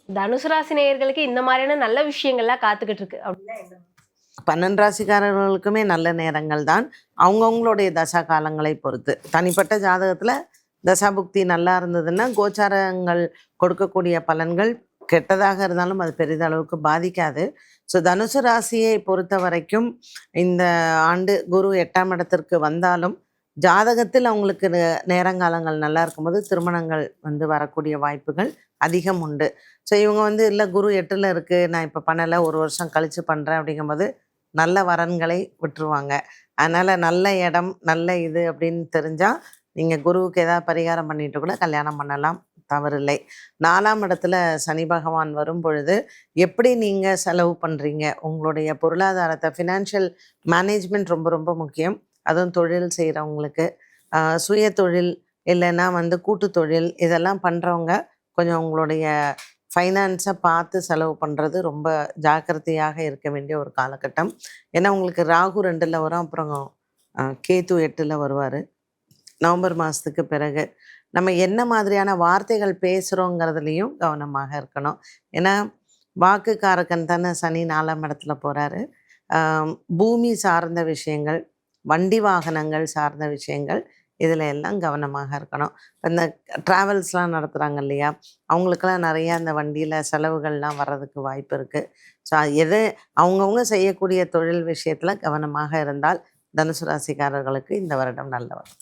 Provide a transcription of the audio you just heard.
தனுசு ராசி நேயர்களுக்கு இந்த மாதிரியான நல்ல விஷயங்கள்லாம் காத்துக்கிட்டு இருக்கு அப்படின்னா என்ன? 12 ராசிக்காரர்களுக்குமே நல்ல நேரங்கள் தான். அவங்கவுங்களுடைய தசா காலங்களை பொறுத்து. தனிப்பட்ட ஜாதகத்தில் தசாபுக்தி நல்லா இருந்ததுன்னா கோச்சாரங்கள் கொடுக்கக்கூடிய பலன்கள் கெட்டதாக இருந்தாலும் அது பெரிதளவுக்கு பாதிக்காது. ஸோ தனுசு ராசியை பொறுத்த வரைக்கும் இந்த ஆண்டு குரு 8ஆம் இடத்திற்கு வந்தாலும் ஜாதகத்தில் அவங்களுக்கு நேரங்காலங்கள் நல்லா இருக்கும்போது திருமணங்கள் வரக்கூடிய வாய்ப்புகள் அதிகம் உண்டு. ஸோ இவங்க இல்லை குரு 8ல் இருக்குது, நான் இப்போ பண்ணலை, ஒரு வருஷம் கழித்து பண்ணுறேன் அப்படிங்கும்போது நல்ல வரன்களை விட்டுருவாங்க. அதனால் நல்ல இடம் நல்ல இது அப்படின்னு தெரிஞ்சால் நீங்கள் குருவுக்கு ஏதாவது பரிகாரம் பண்ணிட்டு கூட கல்யாணம் பண்ணலாம், தவறில்லை. 4ஆம் இடத்துல சனி பகவான் வரும் பொழுது எப்படி நீங்கள் செலவு பண்ணுறீங்க, உங்களுடைய பொருளாதாரத்தை ஃபினான்ஷியல் மேனேஜ்மெண்ட் ரொம்ப ரொம்ப முக்கியம். அதுவும் தொழில் செய்கிறவங்களுக்கு, சுய தொழில் இல்லைன்னா கூட்டு தொழில் இதெல்லாம் பண்ணுறவங்க கொஞ்சம் உங்களுடைய ஃபைனான்ஸை பார்த்து செலவு பண்ணுறது ரொம்ப ஜாக்கிரதையாக இருக்க வேண்டிய ஒரு காலகட்டம். ஏன்னா உங்களுக்கு ராகு 2ல் வரும், அப்புறம் கேது 8ல் வருவார். நவம்பர் மாதத்துக்கு பிறகு நம்ம என்ன மாதிரியான வார்த்தைகள் பேசுகிறோங்கிறதுலையும் கவனமாக இருக்கணும். ஏன்னா வாக்குக்காரக்கன் தானே சனி 4ஆம் இடத்துல போகிறாரு. பூமி சார்ந்த விஷயங்கள், வண்டி வாகனங்கள் சார்ந்த விஷயங்கள், இதில் எல்லாம் கவனமாக இருக்கணும். இப்போ இந்த ட்ராவல்ஸ்லாம் நடத்துகிறாங்க இல்லையா, அவங்களுக்கெல்லாம் நிறையா அந்த வண்டியில் செலவுகள்லாம் வர்றதுக்கு வாய்ப்பு இருக்குது. ஸோ எது அவங்கவுங்க செய்யக்கூடிய தொழில் விஷயத்தில் கவனமாக இருந்தால் தனுசு ராசிக்காரர்களுக்கு இந்த வருடம் நல்ல வரும்.